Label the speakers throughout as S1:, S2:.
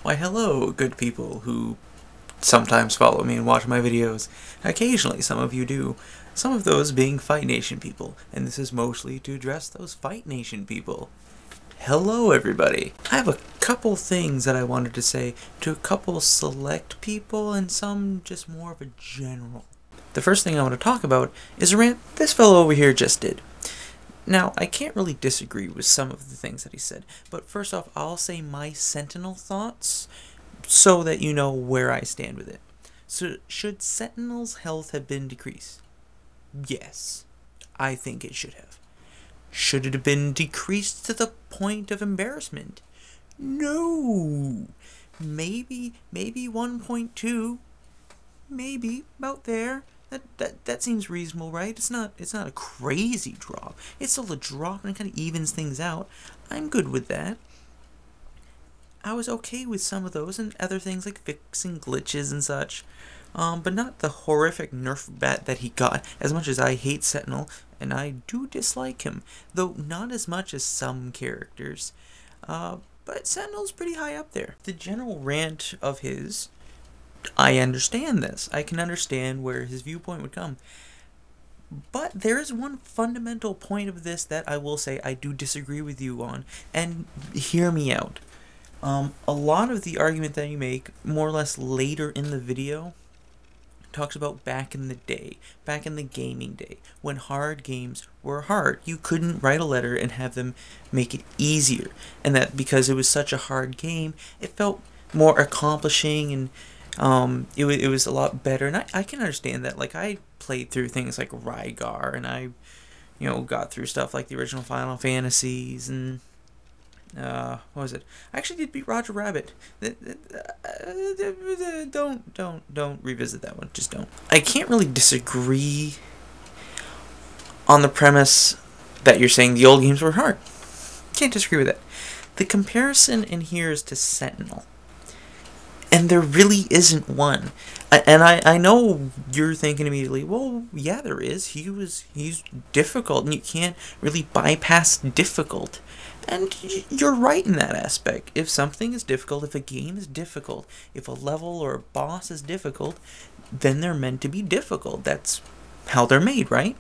S1: Why hello, good people who sometimes follow me and watch my videos. Occasionally some of you do. Some of those being Fight Nation people, and this is mostly to address those Fight Nation people. Hello everybody! I have a couple things that I wanted to say to a couple select people and some just more of a general. The first thing I want to talk about is a rant this fellow over here just did. Now, I can't really disagree with some of the things that he said, but first off, I'll say my Sentinel thoughts so that you know where I stand with it. So, should Sentinel's health have been decreased? Yes, I think it should have. Should it have been decreased to the point of embarrassment? No. Maybe 1.2. Maybe about there. That seems reasonable, right? It's not a crazy drop. It's still a drop and it kind of evens things out. I'm good with that. I was okay with some of those and other things like fixing glitches and such. But not the horrific nerf bat that he got, as much as I hate Sentinel, and I do dislike him, though not as much as some characters. But Sentinel's pretty high up there. The general rant of his, I understand this. I can understand where his viewpoint would come. But there is one fundamental point of this that I will say I do disagree with you on, and hear me out. A lot of the argument that you make, more or less later in the video, talks about back in the day, back in the gaming day, when hard games were hard. You couldn't write a letter and have them make it easier, and that because it was such a hard game, it felt more accomplishing and it was a lot better, and I can understand that. Like, I played through things like Rygar, and I, got through stuff like the original Final Fantasies, and, what was it? I actually did beat Roger Rabbit. Don't revisit that one. Just don't. I can't really disagree on the premise that you're saying the old games were hard. Can't disagree with that. The comparison in here is to Sentinel. And there really isn't one. And I know you're thinking immediately, well, yeah, there is. He's difficult, and you can't really bypass difficult. And you're right in that aspect. If something is difficult, if a game is difficult, if a level or a boss is difficult, then they're meant to be difficult. That's how they're made, right?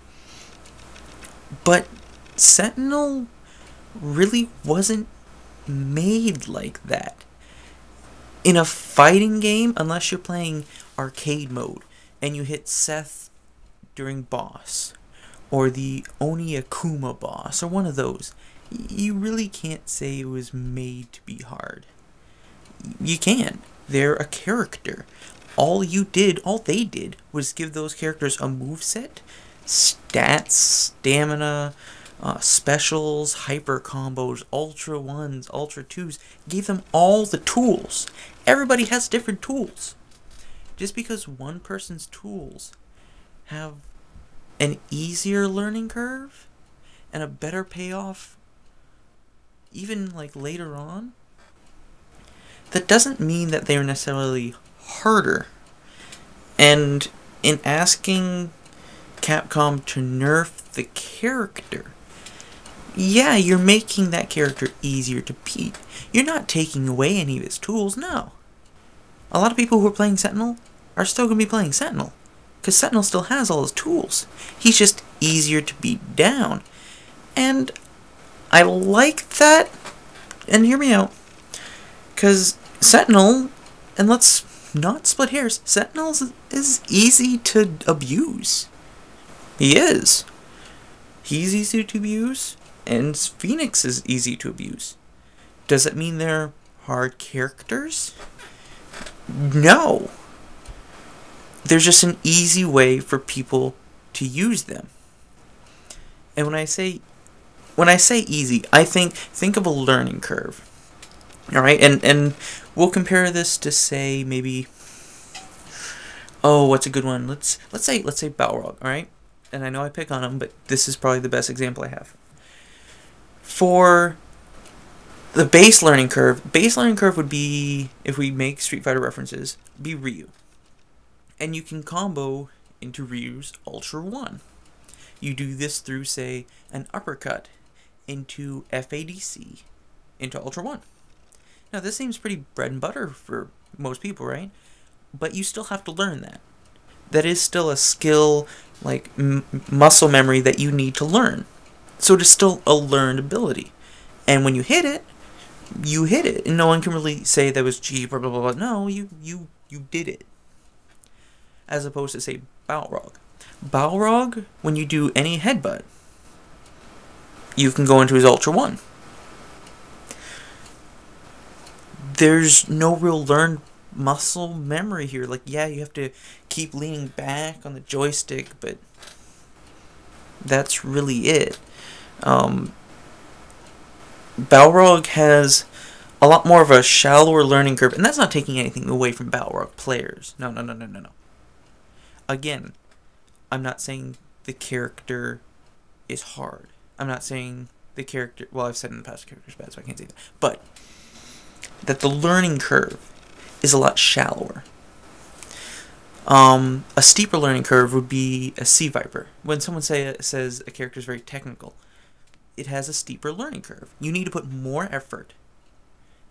S1: But Sentinel really wasn't made like that. In a fighting game, unless you're playing arcade mode and you hit Seth during boss, or the Oni Akuma boss, or one of those, you really can't say it was made to be hard. You can't. They're a character. All they did was give those characters a moveset, stats, stamina, specials, hyper combos, ultra 1s, ultra 2s, gave them all the tools. Everybody has different tools. Just because one person's tools have an easier learning curve and a better payoff, even like later on, that doesn't mean that they're necessarily harder. And in asking Capcom to nerf the character, yeah, you're making that character easier to beat. You're not taking away any of his tools, no. A lot of people who are playing Sentinel are still going to be playing Sentinel, because Sentinel still has all his tools. He's just easier to beat down. And I like that, and hear me out, because Sentinel, and let's not split hairs, Sentinel is easy to abuse. He is. He's easy to abuse, and FNEX is easy to abuse. Does it mean they're hard characters? No. There's just an easy way for people to use them. And when I say easy, I think of a learning curve. All right, and we'll compare this to, say, maybe, what's a good one? Let's say Balrog. All right, and I know I pick on him, but this is probably the best example I have. For the base learning curve would be, if we make Street Fighter references, be Ryu. And you can combo into Ryu's Ultra 1. You do this through, say, an uppercut into FADC into Ultra 1. Now, this seems pretty bread and butter for most people, right? But you still have to learn that. That is still a skill, like muscle memory that you need to learn. So it is still a learned ability. And when you hit it, and no one can really say that was cheap or blah blah blah. No, you did it. As opposed to, say, Balrog. Balrog, when you do any headbutt, you can go into his Ultra 1. There's no real learned muscle memory here. Like, yeah, you have to keep leaning back on the joystick, but that's really it. Balrog has a lot more of a shallower learning curve, and that's not taking anything away from Balrog players. No. Again, I'm not saying the character is hard. I'm not saying the character... Well, I've said in the past the character's bad, so I can't say that. But that the learning curve is a lot shallower. A steeper learning curve would be a Sea Viper. When someone says a character is very technical, it has a steeper learning curve. You need to put more effort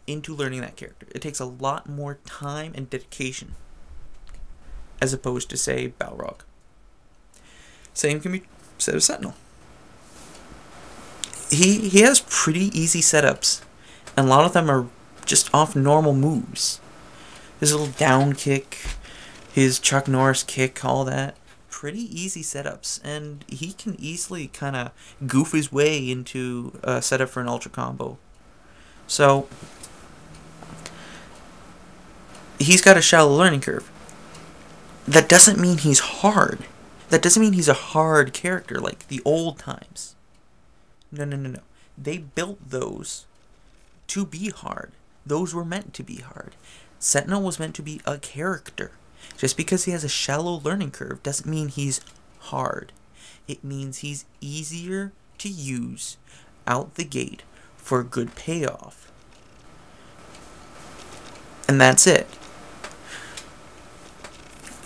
S1: into learning that character. It takes a lot more time and dedication as opposed to, say, Balrog. Same can be said of Sentinel. He has pretty easy setups, and a lot of them are just off normal moves. His little down kick, his Chuck Norris kick, all that. Pretty easy setups, and he can easily kind of goof his way into a setup for an ultra combo. So, he's got a shallow learning curve. That doesn't mean he's hard. That doesn't mean he's a hard character like the old times. No. They built those to be hard. Those were meant to be hard. Sentinel was meant to be a character. Just because he has a shallow learning curve doesn't mean he's hard. It means he's easier to use out the gate for a good payoff. And that's it.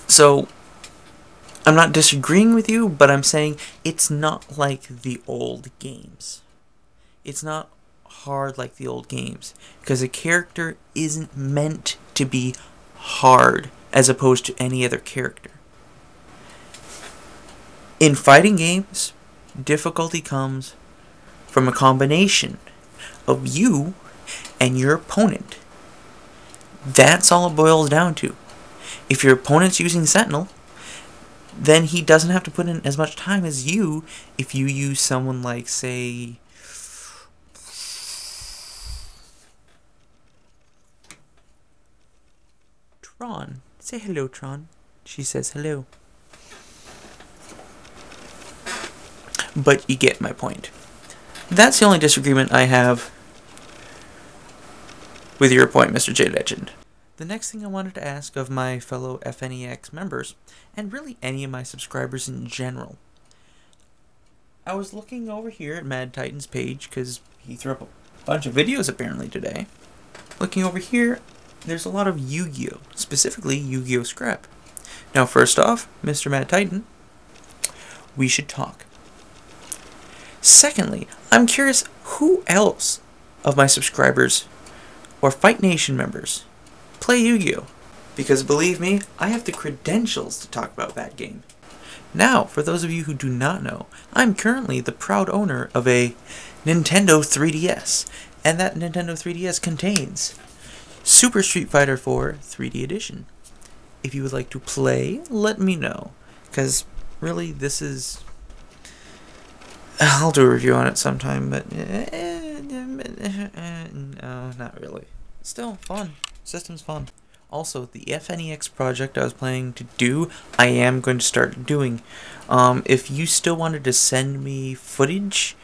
S1: So, I'm not disagreeing with you, but I'm saying it's not like the old games. It's not hard like the old games, because a character isn't meant to be hard as opposed to any other character. In fighting games, difficulty comes from a combination of you and your opponent. That's all it boils down to. If your opponent's using Sentinel, then he doesn't have to put in as much time as you if you use someone like, say, Tron. Say hello, Tron. She says hello. But you get my point. That's the only disagreement I have with your point, Mr. J. Legend. The next thing I wanted to ask of my fellow FNEX members, and really any of my subscribers in general, I was looking over here at Mad Titan's page, because he threw up a bunch of videos apparently today. Looking over here, there's a lot of Yu-Gi-Oh! Specifically Yu-Gi-Oh! Scrap. Now first off, Mr. Mad Titan, we should talk. Secondly, I'm curious who else of my subscribers or Fight Nation members play Yu-Gi-Oh! Because believe me, I have the credentials to talk about that game. Now, for those of you who do not know, I'm currently the proud owner of a Nintendo 3DS, and that Nintendo 3DS contains Super Street Fighter 4 3D Edition. If you would like to play, let me know, because really this is... I'll do a review on it sometime, but no, not really. Still fun. System's fun. Also, the FNEX project I was planning to do, I am going to start doing. If you still wanted to send me footage,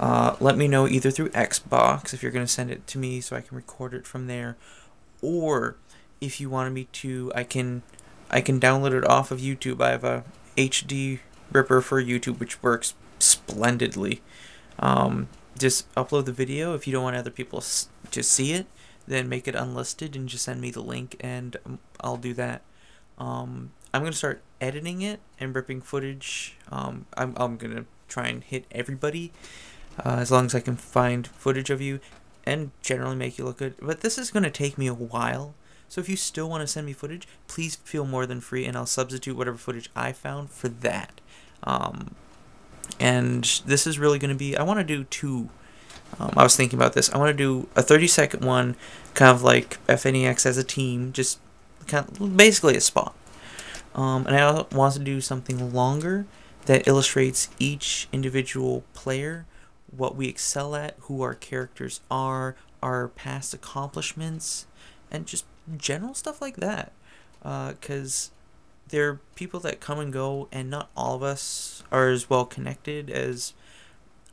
S1: let me know either through Xbox, if you're going to send it to me so I can record it from there, or if you wanted me to, I can download it off of YouTube. I have a HD ripper for YouTube, which works splendidly. Just upload the video. If you don't want other people to see it, then make it unlisted and just send me the link, and I'll do that. I'm gonna start editing it and ripping footage. I'm gonna try and hit everybody as long as I can find footage of you. and generally make you look good. But this is going to take me a while. So if you still want to send me footage, please feel more than free, and I'll substitute whatever footage I found for that. And this is really going to be, I want to do two. I was thinking about this. I want to do a 30-second one, kind of like FNEX as a team, just kind of basically a spot. And I want to do something longer that illustrates each individual player, what we excel at, who our characters are, our past accomplishments, and just general stuff like that. Because there are people that come and go, and not all of us are as well connected as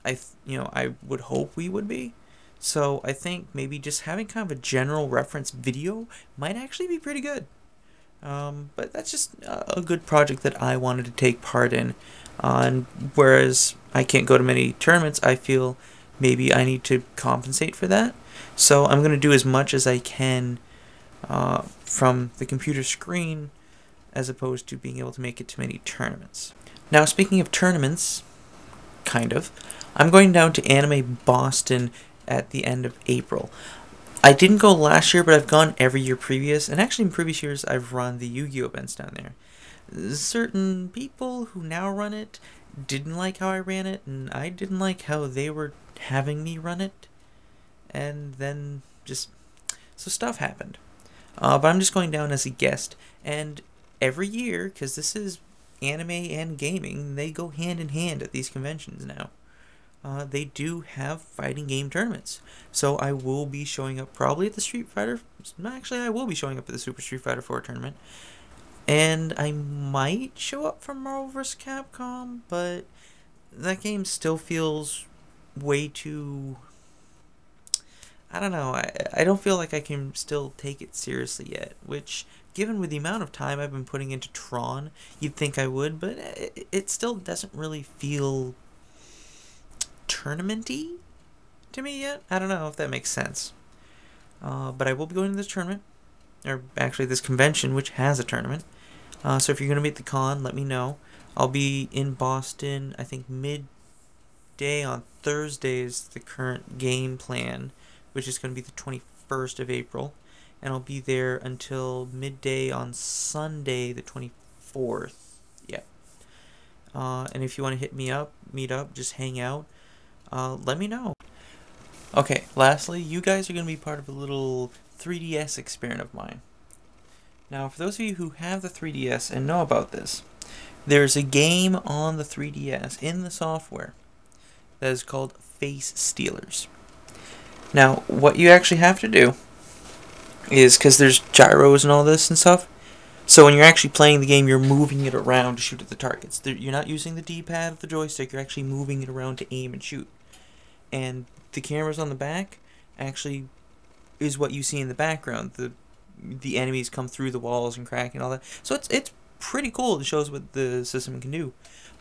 S1: I would hope we would be. So I think maybe just having kind of a general reference video might actually be pretty good. But that's just a good project that I wanted to take part in. And whereas I can't go to many tournaments, I feel maybe I need to compensate for that. So I'm going to do as much as I can from the computer screen, as opposed to being able to make it to many tournaments. Now, speaking of tournaments, I'm going down to Anime Boston at the end of April. I didn't go last year, but I've gone every year previous, and actually in previous years I've run the Yu-Gi-Oh events down there. Certain people who now run it didn't like how I ran it, and I didn't like how they were having me run it, and then so stuff happened. But I'm just going down as a guest, and every year, because this is anime and gaming, they go hand in hand at these conventions now. They do have fighting game tournaments. So I will be showing up probably at the Street Fighter. Actually, I will be showing up at the Super Street Fighter 4 tournament. And I might show up for Marvel vs. Capcom, but that game still feels way too... I don't know. I don't feel like I can still take it seriously yet, which, given with the amount of time I've been putting into Tron, you'd think I would, but it still doesn't really feel tournament-y to me yet. I don't know if that makes sense. But I will be going to this tournament, or actually this convention, which has a tournament. So if you're going to be at the con, let me know. I'll be in Boston, I think midday on Thursday is the current game plan, which is going to be the 21st of April. And I'll be there until midday on Sunday, the 24th. Yeah. And if you want to hit me up, meet up, just hang out, let me know. Okay, lastly, you guys are going to be part of a little 3DS experiment of mine. Now, for those of you who have the 3DS and know about this, there's a game on the 3DS in the software that is called BaseStealers. Now, what you actually have to do is, because there's gyros and all this and stuff, so when you're actually playing the game, you're moving it around to shoot at the targets. You're not using the D-pad of the joystick, you're actually moving it around to aim and shoot. And the cameras on the back actually is what you see in the background. The enemies come through the walls and crack and all that. So it's pretty cool. It shows what the system can do.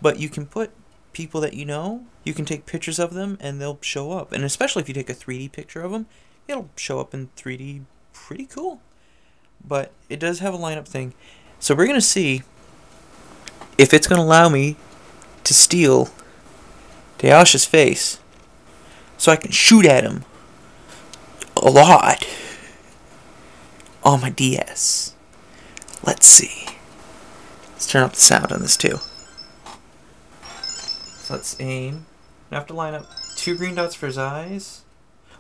S1: But you can put people that you know, you can take pictures of them, and they'll show up. And especially if you take a 3D picture of them, it'll show up in 3D pretty cool. But it does have a lineup thing. So we're going to see if it's going to allow me to steal Daosha's face so I can shoot at him a lot on my DS. Let's see. Let's turn up the sound on this too. So let's aim. I have to line up 2 green dots for his eyes.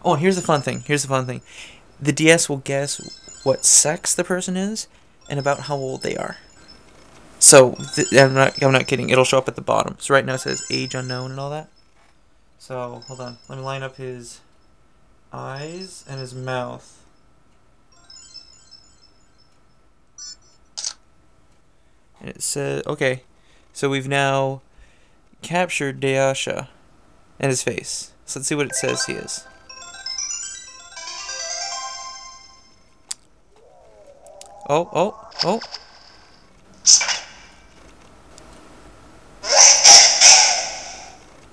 S1: Oh, and here's the fun thing. The DS will guess what sex the person is and about how old they are. So I'm not kidding. It'll show up at the bottom. So right now it says age unknown and all that. So hold on. Let me line up his eyes and his mouth. And it says, okay, so we've now captured Daosha and his face. So let's see what it says he is. Oh.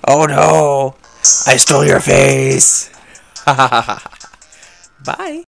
S1: Oh no! I stole your face! Bye!